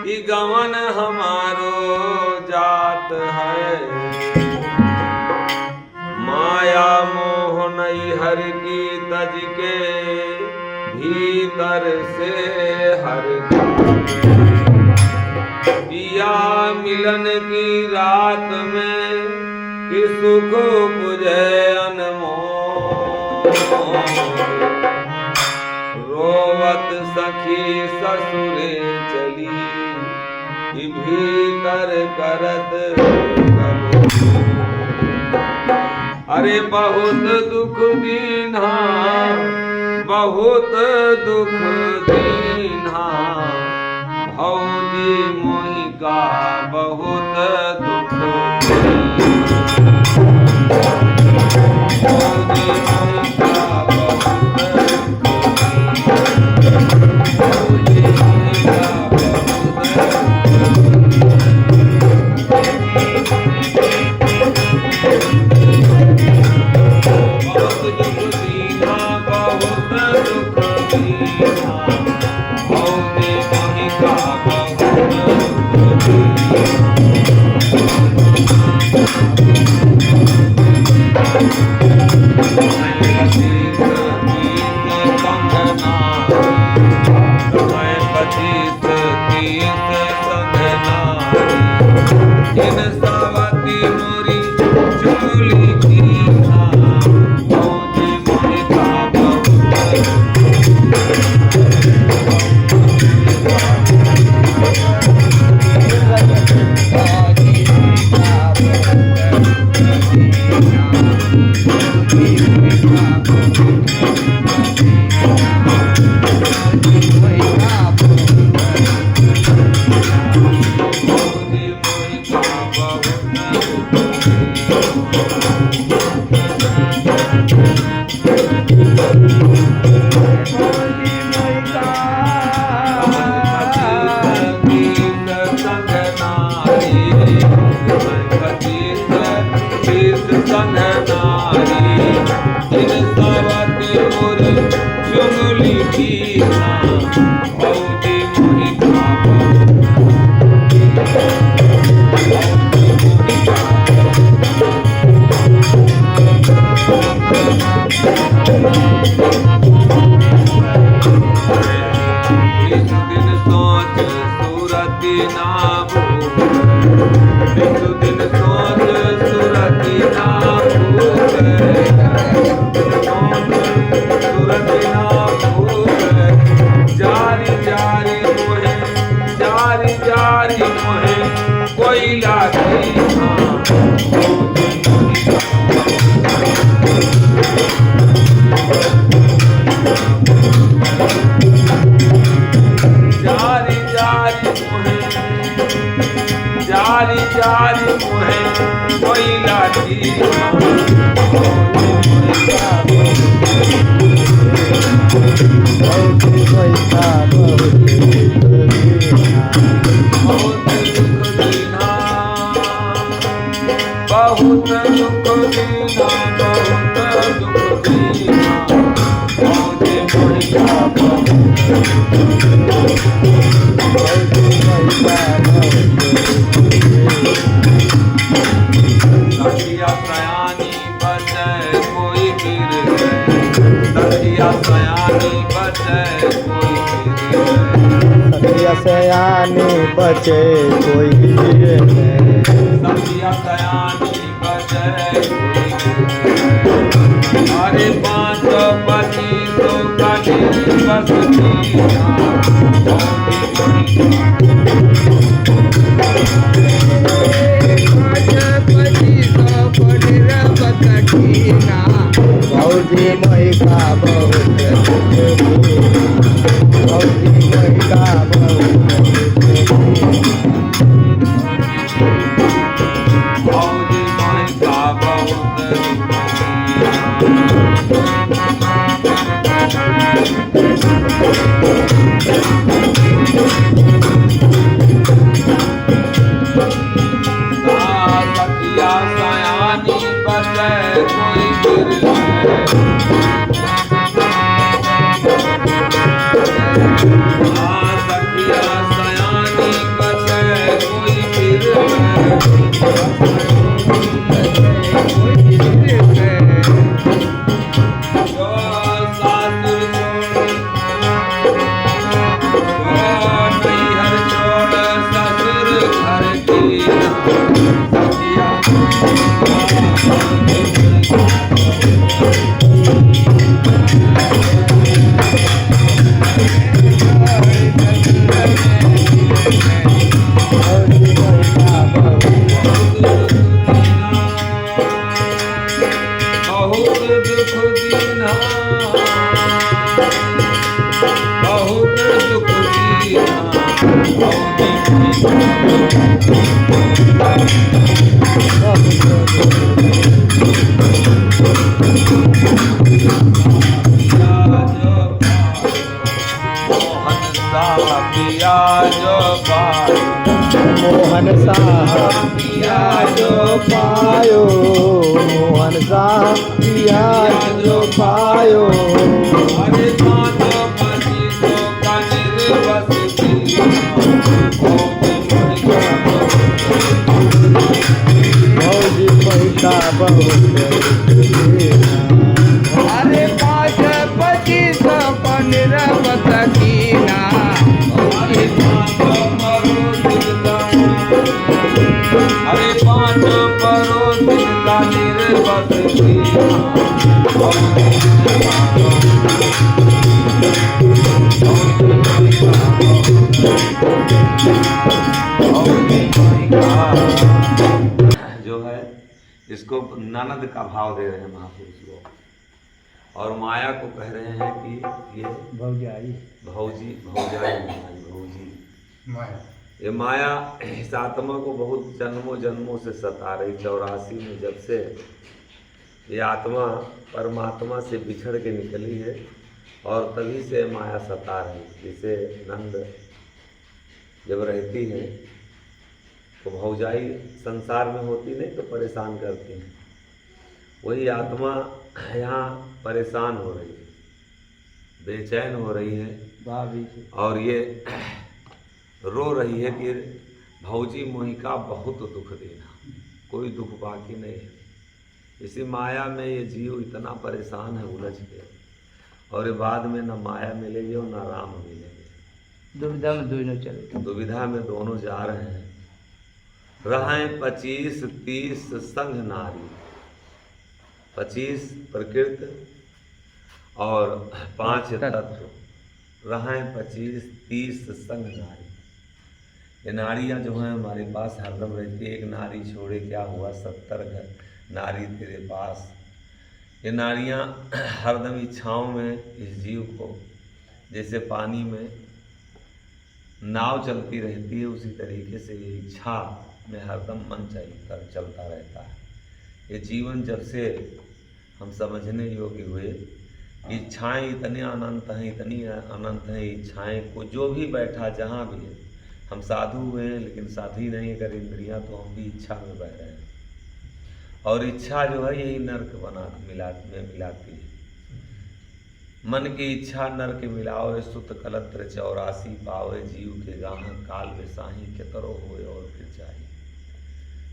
कि गवन हमारो जात है। माया मोह नैहर की तज के भीतर से हर पिया मिलन की रात में कि सुख बुझे अनमोल। रोवत सखी ससुरे चली कि भीतर करत अरे बहुत दुख दीन्हा, बहुत दुख दीन्हा, भौजी मोहि का बहुत दुख भौजी मोहि का बहुत भौजी मोहि का सयानी बचे कोई गिरे नहीं, सखिया सयानी बचे कोई अरे 525 का बसती भौजी मोहि का बहुत भौजी मोहि का बहुत भौजी मोहि का बहुत सखिया सयानी बचे कोई सखिया भौजी मोहन सा पिया जो पायो, मोहन सा पिया जो पायो। अरे पाँच पति तो का निर्वस भौजी महिका बहुत अरे पाँच पच्चीस पंद्रह कीना अरे पाँच परोस का निर्वस जो है इसको ननद का भाव दे रहे हैं महापुरुष लोग, और माया को कह रहे हैं कि ये भौजाई भौजी भौजाई भौजी ये माया इस आत्मा को बहुत जन्मों जन्मों से सता रही। 84 में जब से ये आत्मा परमात्मा से बिछड़ के निकली है और तभी से माया सता रही। जिसे नंद जब रहती है तो भौजाई संसार में होती नहीं तो परेशान करती है, वही आत्मा यहाँ परेशान हो रही है, बेचैन हो रही है भाभी और ये रो रही है कि भौजी मोहिका बहुत दुख देना, कोई दुख बाकी नहीं है। इसी माया में ये जीव इतना परेशान है उलझ के, और ये बाद में न माया मिलेगी और न राम मिलेंगे। दुविधा में दोनों चले। दुविधा में दोनों जा रहे हैं। रहें 25-30 संग नारी, 25 प्रकृति और 5 तत्व। रहें 25-30 संग नारी। ये नारियाँ जो हैं हमारे पास हरदम रहती है। एक नारी छोड़े क्या हुआ 70 घर नारी तेरे पास। ये नारियाँ हरदम इच्छाओं में इस जीव को, जैसे पानी में नाव चलती रहती है उसी तरीके से ये इच्छा में हरदम मन चलता रहता है। ये जीवन जब से हम समझने योग्य हुए, इच्छाएं इतने अनंत हैं, इतनी अनंत हैं इच्छाएं को, जो भी बैठा जहाँ भी है। हम साधु हुए हैं लेकिन साधी नहीं कर इंद्रियां, तो हम भी इच्छा में बह रहे हैं। और इच्छा जो है यही नरक मिलाती है। मन की इच्छा नरक मिलाओ सुत कलत्र 84 पावे, जीव के गाह काल में साही केतरो होए और फिर चाहिए।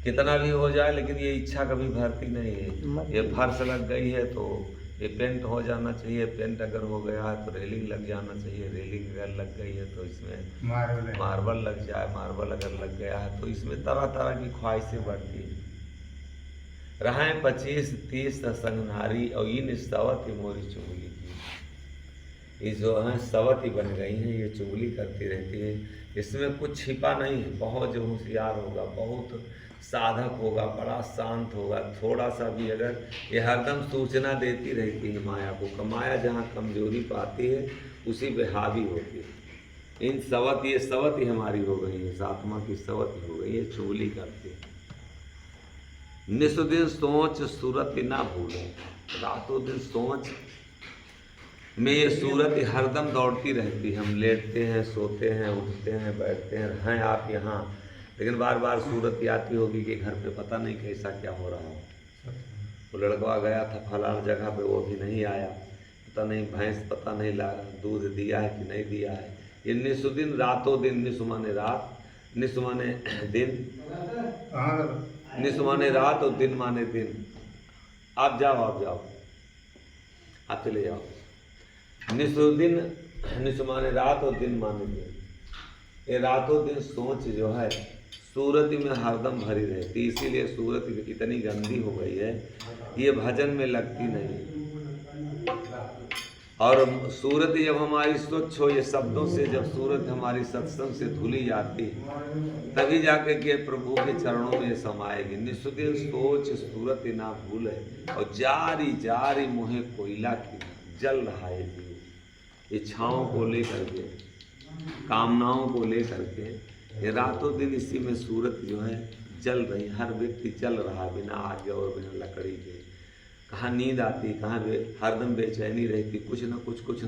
कितना भी हो जाए लेकिन ये इच्छा कभी भरती नहीं है। ये फर्श लग गई है तो ये पेंट हो जाना चाहिए, पेंट अगर हो गया है तो रेलिंग लग जाना चाहिए, रेलिंग अगर लग गई है तो इसमें मार्बल लग जाए, मार्बल अगर लग गया है तो इसमें तरह तरह की ख्वाहिशें बढ़ती है। रहें 25-30 संग नारी, और इन सवत मोरी चुगली की। ये जो हैं सवत ही बन गई हैं, ये चुगली करती रहती है। इसमें कुछ छिपा नहीं है। बहुत जो होशियार होगा, बहुत साधक होगा, बड़ा शांत होगा, थोड़ा सा भी अगर ये हरदम सूचना देती रहती है माया को। माया जहाँ कमजोरी पाती है उसी पे हावी होती है। इन सवत, ये सवत ही हमारी हो गई है, इस आत्मा की सवत ही हो गई है, चुगली करती है। निस्दिन सोच सूरत ना भूले, रातों दिन सोच में ये सूरत हरदम दौड़ती रहती है। हम लेटते हैं, सोते हैं, उठते हैं, बैठते हैं आप यहाँ, लेकिन बार बार सूरत आती होगी कि घर पे पता नहीं कैसा क्या हो रहा हो। वो लड़का गया था फलाना जगह पे, वो भी नहीं आया, पता नहीं भैंस पता नहीं दूध दिया है कि नहीं दिया है। ये निस्दिन रातों दिन, निस माने रात, निस माने दिन, निस माने रात और दिन माने दिन। आप जाओ आप चले जाओ। निस्दिन, निस माने रात और दिन माने दिन। ये रातों दिन सोच जो है सूरत में हरदम भरी रहती, इसीलिए सूरत इतनी गंदी हो गई है, ये भजन में लगती नहीं। और सूरत जब हमारी स्वच्छ हो, ये शब्दों से जब सूरत हमारी सत्संग से धुली जाती है, तभी जाके के प्रभु के चरणों में समाएगी। निस्दिन सोच सूरत ना भूले, और जारी जारी मोहे कोयला की जल रहा है जीव इच्छाओं को लेकर के। कामनाओं को लेकर के ये रातों दिन इसी में सूरत जो है जल रही, हर व्यक्ति चल रहा बिना आगे और बिना लकड़ी के। कहाँ नींद आती, कहाँ हरदम बेचैनी रहती, कुछ न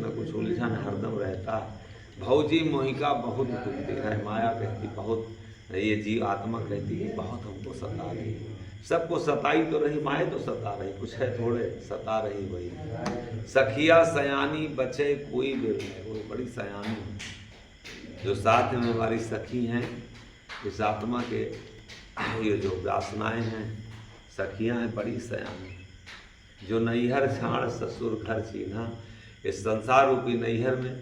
कुछ उलझन हरदम रहता है। भौजी मोहिका बहुत दुख दे रहा है, माया कहती बहुत, ये जीव आत्मा कहती है बहुत हमको सता रही, सबको सताई तो रही, माया तो सता रही, कुछ है थोड़े सता रही वही। सखिया सयानी बचे कोई बिरले, वो बड़ी सयानी जो साथ में हमारी सखी हैं, इस आत्मा के ये जो वासनाएं हैं, सखियां हैं बड़ी सयानी, जो नैहर छाड़ ससुर घर चीन्हा। इस संसार रूपी नैहर में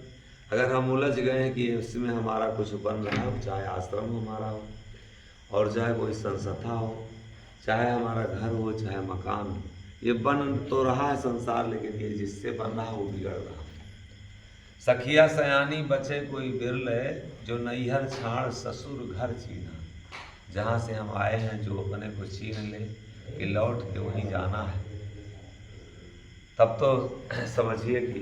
अगर हम उलझ गए हैं कि इसमें हमारा कुछ बन रहा हो, चाहे आश्रम हमारा हो और चाहे कोई संस्था हो, चाहे हमारा घर हो, चाहे मकान हो, ये बन तो रहा है संसार, लेकिन ये जिससे बन रहा है वो बिगड़ रहा है। सखिया सयानी बचे कोई बिरले, जो नैहर छाड़ ससुर घर चीन्हा। जहाँ से हम आए हैं जो अपने को छीन ले कि लौट के वहीं जाना है, तब तो समझिए कि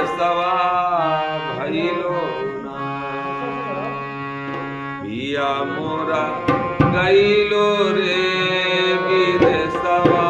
सवा भइलो ना पिया मोरा गइलो रे विदेशवा।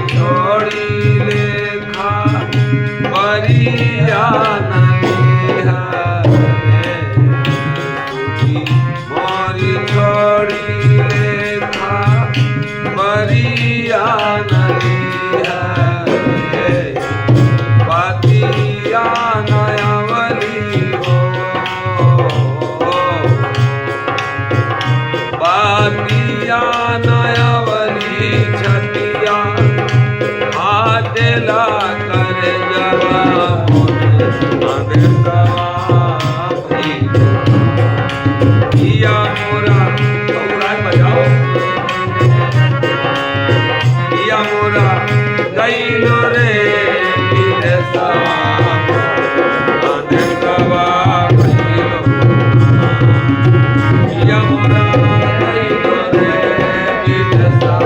छोड़ी फाटेला कर जवा मोरे अंधेसवा भइलो पिया मोरा गौरा बजाओ पिया मोरा गइलो रे विदेशवा अंधेसवा भइलो पिया मोरा गइलो रे विदेशवा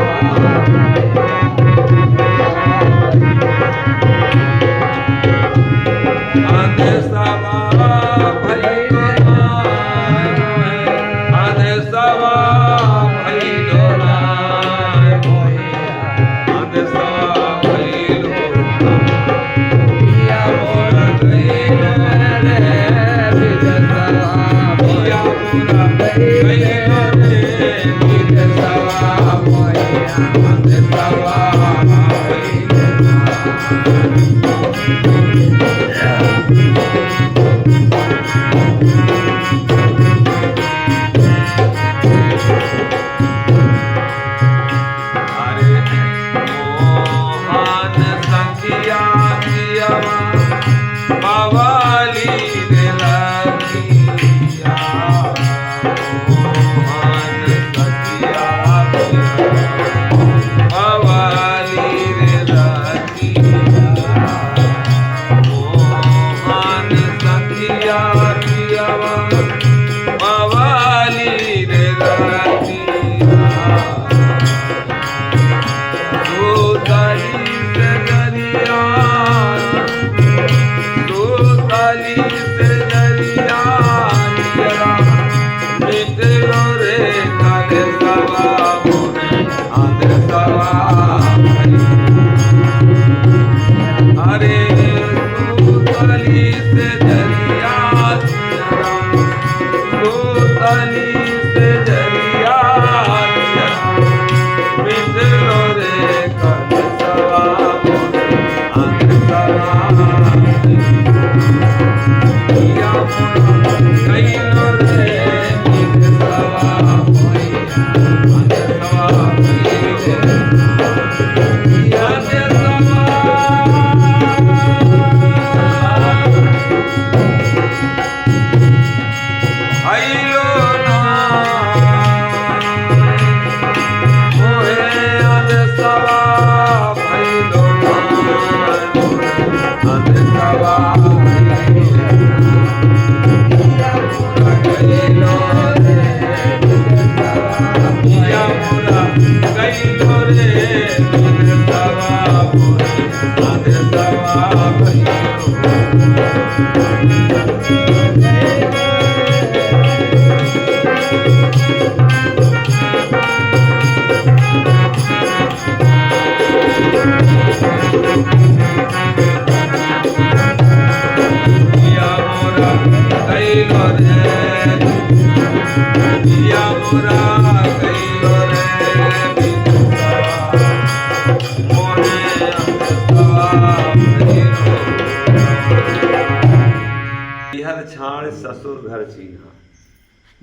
छाड़ ससुर घर चीन्हा,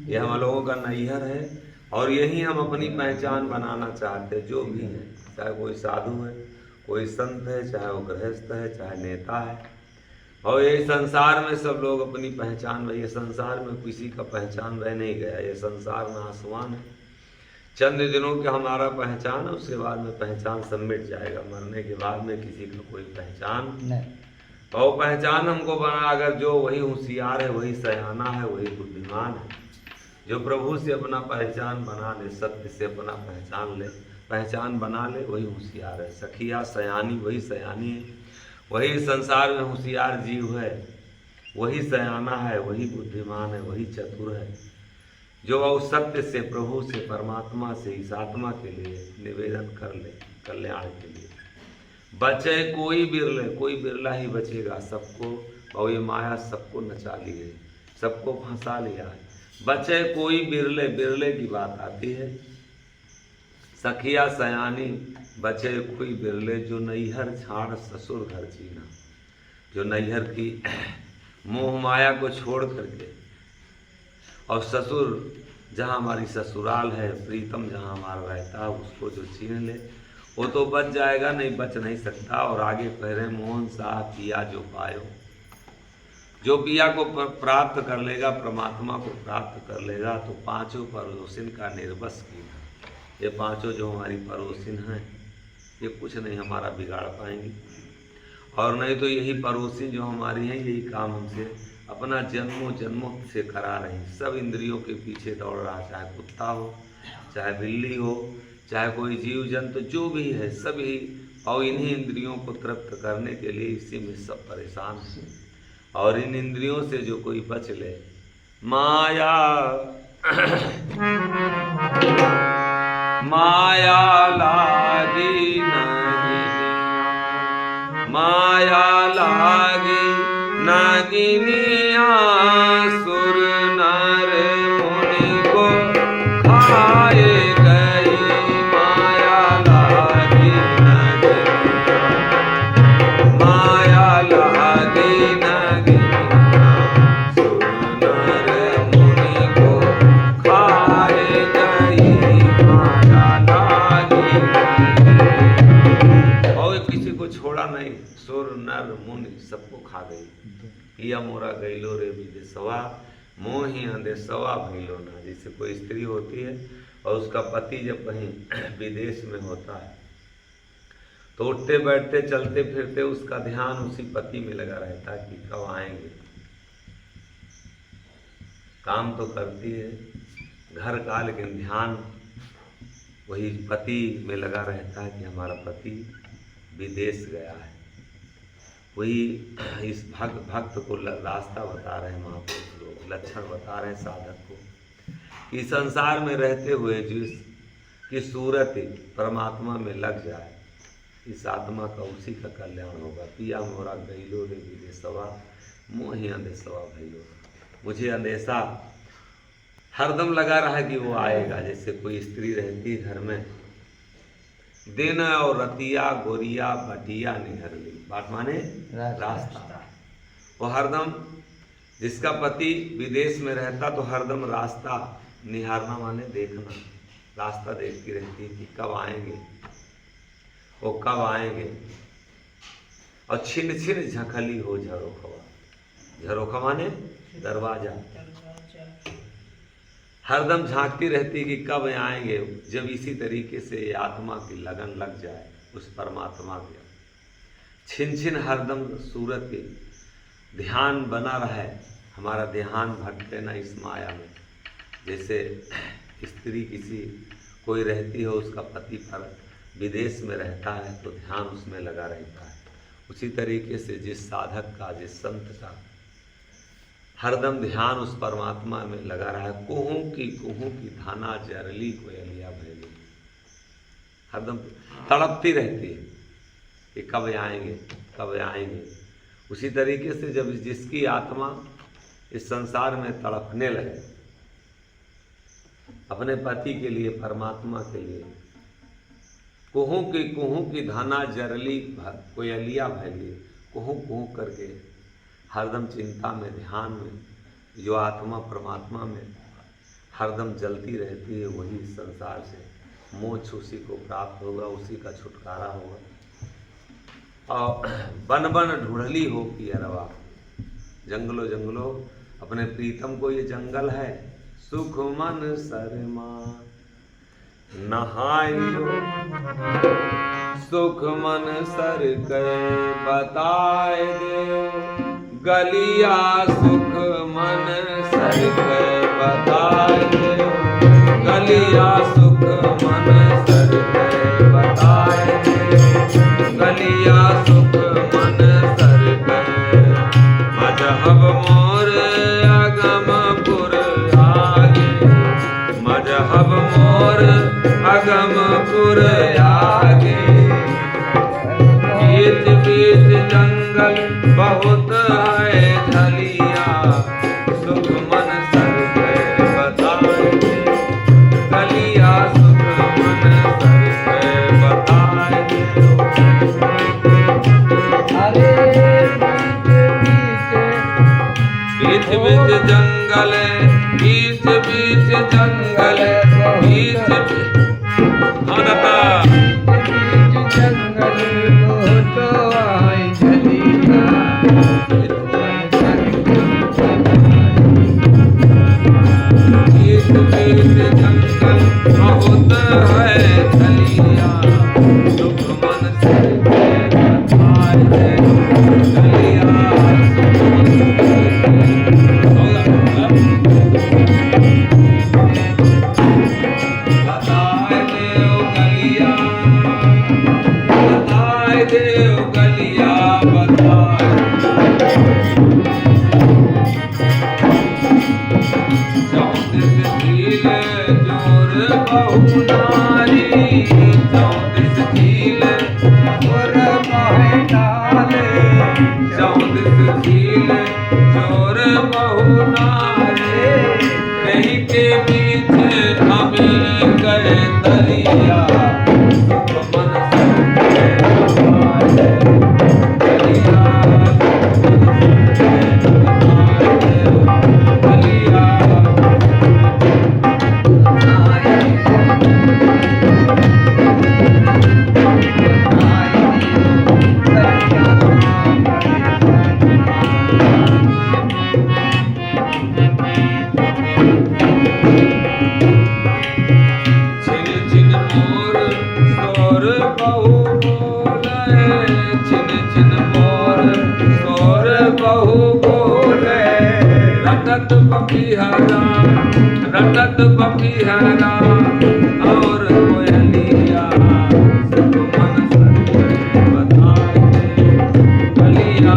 ये हम लोगों का नैहर है और यही हम अपनी पहचान बनाना चाहते हैं। जो भी है, चाहे कोई साधु है, कोई संत है, चाहे वो गृहस्थ है, चाहे नेता है, और ये संसार में सब लोग अपनी पहचान, ये संसार में किसी का पहचान रह नहीं गया। ये संसार में आसमान है, चंद दिनों के हमारा पहचान है, उसके बाद में पहचान सब मिट जाएगा। मरने के बाद में किसी का कोई पहचान नहीं। और पहचान हमको बना, अगर जो वही होशियार है, वही सयाना है, वही बुद्धिमान है, जो प्रभु से अपना पहचान बना ले, सत्य से अपना पहचान बना ले, वही होशियार है। सखिया सयानी, वही सयानी है, वही संसार में होशियार जीव है, वही सयाना है, वही बुद्धिमान है, वही चतुर है, जो वह सत्य से, प्रभु से, परमात्मा से, इस आत्मा के लिए निवेदन कर ले, कल्याण के लिए। बचे कोई बिरला ही बचेगा। सबको, और ये माया सबको नचा ली है, सबको फंसा लिया है। बचे कोई बिरले की बात आती है। सखिया सयानी, बचे कोई बिरले, जो नैहर छाड़ ससुर घर चीना, जो नैहर की मोह माया को छोड़ करके और ससुर जहाँ हमारी ससुराल है, प्रीतम जहाँ हमारा रहता है, उसको जो छीन ले, वो तो बच जाएगा, नहीं बच नहीं सकता। और आगे कह रहे मोहन शाह पिया जो पायो, जो पिया को प्राप्त कर लेगा, परमात्मा को प्राप्त कर लेगा, तो पांचों पड़ोसिन का निर्वस किया। ये पांचों जो हमारी पड़ोसिन हैं ये कुछ नहीं हमारा बिगाड़ पाएंगी, और नहीं तो यही पड़ोसी जो हमारी हैं यही काम हमसे अपना जन्मों जन्मों से करा रही। सब इंद्रियों के पीछे दौड़ रहा, चाहे कुत्ता हो, चाहे बिल्ली हो, चाहे कोई जीव जंतु जो भी है, सभी और इन्हीं इंद्रियों को तृप्त करने के लिए इसी में सब परेशान हैं। और इन इंद्रियों से जो कोई बच ले, माया माया लागी नागिनिया, माया लागी नागिनिया, सुर नर मुनि को खाए गई, माया लागी नागिनिया, माया लागी नागिनिया, सुर नर मुनि को खाए गई, माया लागी। और किसी को छोड़ा नहीं, सुर नर मुनि सबको खा गई। किया मोरा गैलो रे विदेशवा, मोहि अंदेशवा भैलो ना। जैसे कोई स्त्री होती है और उसका पति जब कहीं विदेश में होता है तो उठते बैठते चलते फिरते उसका ध्यान उसी पति में लगा रहता है कि कब आएंगे। काम तो करती है घर का, लेकिन ध्यान वही पति में लगा रहता है कि हमारा पति विदेश गया है। वही इस भक्त को रास्ता बता रहे हैं महापुरुष लोग, लक्षण बता रहे हैं साधक को कि संसार में रहते हुए जिसकी सूरत परमात्मा में लग जाए, इस आत्मा का उसी का कल्याण होगा। पिया मोरा गैलो रे विदेशवा, मोहि अंदेशवा भैलो। मुझे अंदेशा हरदम लगा रहा है कि वो आएगा। जैसे कोई स्त्री रहती है घर में, दिन और रतिया गोरिया बटिया निहरली, बाट माने रास्ता। वो हरदम, जिसका पति विदेश में रहता तो हरदम रास्ता निहारना माने देखना, रास्ता देखती रहती है कि कब आएंगे, वो कब आएंगे। और छिन छिन झखली हो झरोखवा, झरोखा माने दरवाजा, हरदम झांकती रहती कि कब आएंगे। जब इसी तरीके से ये आत्मा की लगन लग जाए उस परमात्मा के, छिन छिन हरदम सूरत के ध्यान बना रहे, हमारा ध्यान भटके ना इस माया में। जैसे स्त्री किसी कोई रहती हो, उसका पति पर विदेश में रहता है तो ध्यान उसमें लगा रहता है। उसी तरीके से जिस साधक का, जिस संत का हरदम ध्यान उस परमात्मा में लगा रहा है, कुहू की धाना जरली कोयलिया भैली, हरदम तड़पती रहती है कि कब आएंगे, कब आएंगे। उसी तरीके से जब जिसकी आत्मा इस संसार में तड़पने लगे अपने पति के लिए, परमात्मा के लिए, कुहू की धाना जरली कोयलिया भैली, कुहू करके हरदम चिंता में, ध्यान में, जो आत्मा परमात्मा में हरदम जलती रहती है, वही संसार से मोक्ष उसी को प्राप्त होगा, उसी का छुटकारा होगा। और बन बन ढूंढली हो कि अरवा, जंगलों जंगलों अपने प्रीतम को, ये जंगल है, सुख मन शर्मा नहाइयो, सुख मन सर के बताए दे, गलिया सुख मन सर के बताए दे, गलिया सुख मन सर के बताए दे, गलिया सुख मन सर के। मजहब मोर अगमपुर आगे, मजहब मोर अगमपुर आगे, बीच बीच जंगल बहुत है ढलिया, सुख मन सर के बताए दे, गलिया सुख मन सर के बताए दे। अरे बीच बीच जंगल, बीच बीच जंगल, बीच बीच 14 झील चोर बहु नारे, कहीं के बीच अभी गए दरिया, सुख मन संगे बहाए दरिया, दरिया। छिन छिन मोर सोर बहु बोले, छिन छिन मोर सोर बहु बोले, रटत बपिहरा और कोयलिया, सुख मन संगे बताए बलिया।